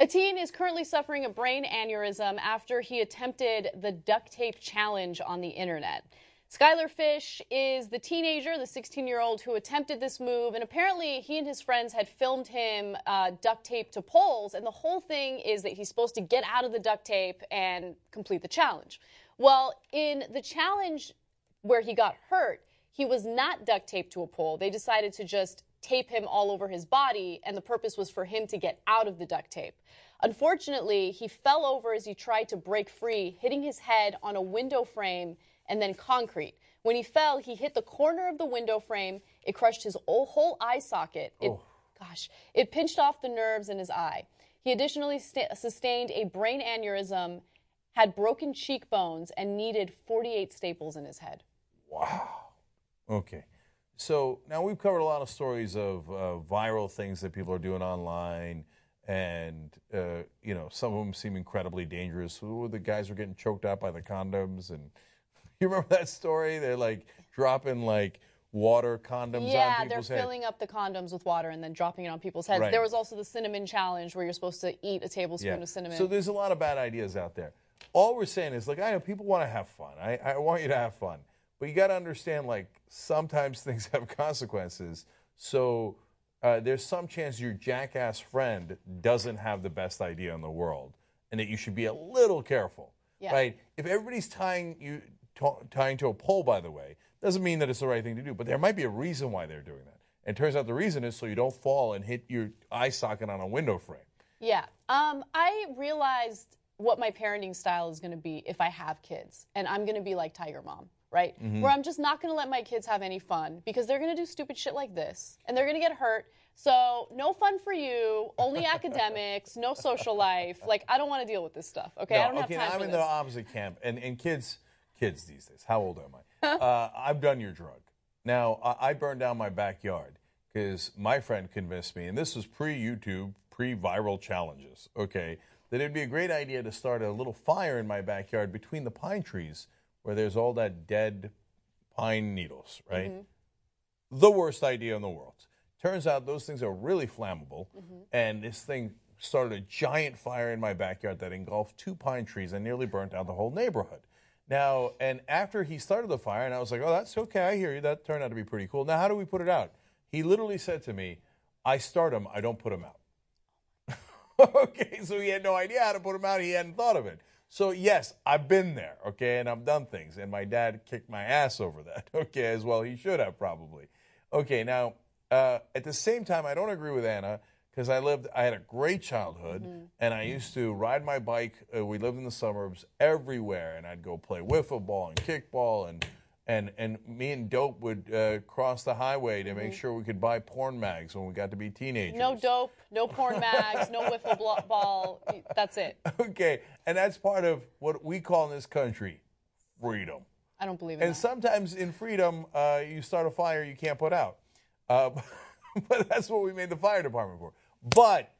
A teen is currently suffering a brain aneurysm after he attempted the duct tape challenge on the internet. Skylar Fish is the teenager, the 16-year-old who attempted this move, and apparently he and his friends had filmed him duct tape to poles, and the whole thing is that he's supposed to get out of the duct tape and complete the challenge. Well, in the challenge where he got hurt, he was not duct taped to a pole. They decided to just tape him all over his body, and the purpose was for him to get out of the duct tape. Unfortunately, he fell over as he tried to break free, hitting his head on a window frame and then concrete. When he fell, he hit the corner of the window frame. It crushed his whole eye socket. It pinched off the nerves in his eye. He additionally sustained a brain aneurysm, had broken cheekbones, and needed 48 staples in his head. Wow. Okay. So now we've covered a lot of stories of viral things that people are doing online, and you know, some of them seem incredibly dangerous. The guys were getting choked out by the condoms, and you remember that story? They're like dropping like water condoms on people's heads. Yeah, they're filling up the condoms with water and then dropping it on people's heads. Right. There was also the cinnamon challenge where you're supposed to eat a tablespoon of cinnamon. So there's a lot of bad ideas out there. All we're saying is, like, I know people want to have fun. I want you to have fun. But you got to understand, like, sometimes things have consequences. So there's some chance your jackass friend doesn't have the best idea in the world, and that you should be a little careful, right? If everybody's tying to a pole, by the way, doesn't mean that it's the right thing to do. But there might be a reason why they're doing that. And it turns out the reason is so you don't fall and hit your eye socket on a window frame. Yeah. I realized what my parenting style is going to be if I have kids, and I'm going to be like Tiger Mom. Right? Where I'm just not going to let my kids have any fun because they're going to do stupid shit like this and they're going to get hurt. So no fun for you, only academics, no social life. Like, I don't want to deal with this stuff. Okay, No, I don't have time I'm for this. in the opposite camp. And kids these days, how old am I? I've done your drug. Now, I burned down my backyard because my friend convinced me, and this was pre-YouTube, pre-viral challenges, okay, that it'd be a great idea to start a little fire in my backyard between the pine trees where there's all that dead pine needles, right? The worst idea in the world. Turns out those things are really flammable, and this thing started a giant fire in my backyard that engulfed 2 pine trees and nearly burnt down the whole neighborhood. Now, and after he started the fire, and I was like, oh, that's okay, I hear you, that turned out to be pretty cool. Now, how do we put it out? He literally said to me, I start them, I don't put them out. Okay, so he had no idea how to put them out, he hadn't thought of it. So, yes, I've been there, okay, and I've done things, and my dad kicked my ass over that, okay, as well he should have probably. Okay, now, at the same time, I don't agree with Anna, because I had a great childhood, and I used to ride my bike, we lived in the suburbs, everywhere, and I'd go play wiffle ball and kickball, and me and Dope would cross the highway to make sure we could buy porn mags when we got to be teenagers. No dope, no porn mags, no wiffle ball. That's it. Okay, and that's part of what we call in this country freedom. I don't believe in And that. sometimes in freedom, you start a fire you can't put out. But that's what we made the fire department for. But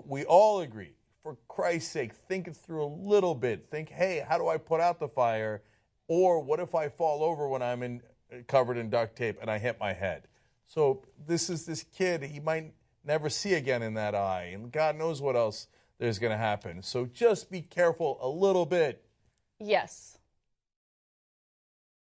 we all agree, for Christ's sake, think it through a little bit. Think, hey, how do I put out the fire? Or what if I fall over when I'm covered in duct tape and I hit my head? So this kid, he might never see again in that eye, and God knows what else there's going to happen. So just be careful a little bit. Yes.